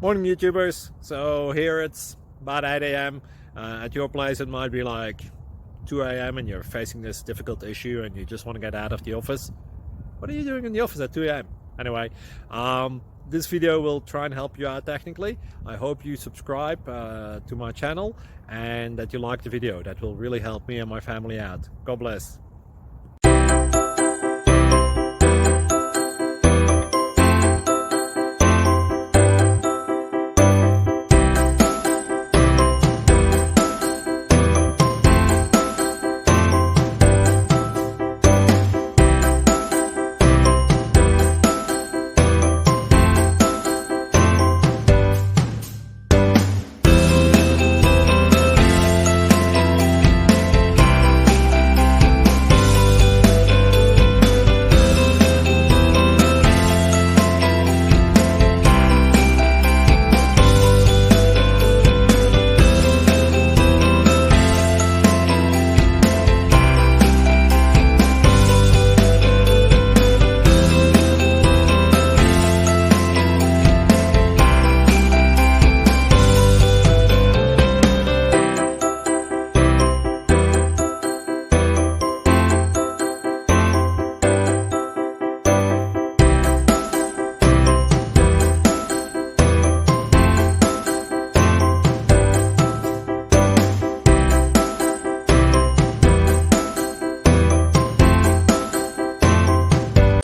Morning YouTubers. So here it's about 8 a.m. At your place it might be like 2 a.m. and you're facing this difficult issue and you just want to get out of the office. What are you doing in the office at 2 a.m.? Anyway, this video will try and help you out technically. I hope you subscribe to my channel and that you like the video. That will really help me and my family out. God bless.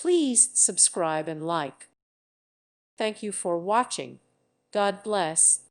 Please subscribe and like. Thank you for watching. God bless.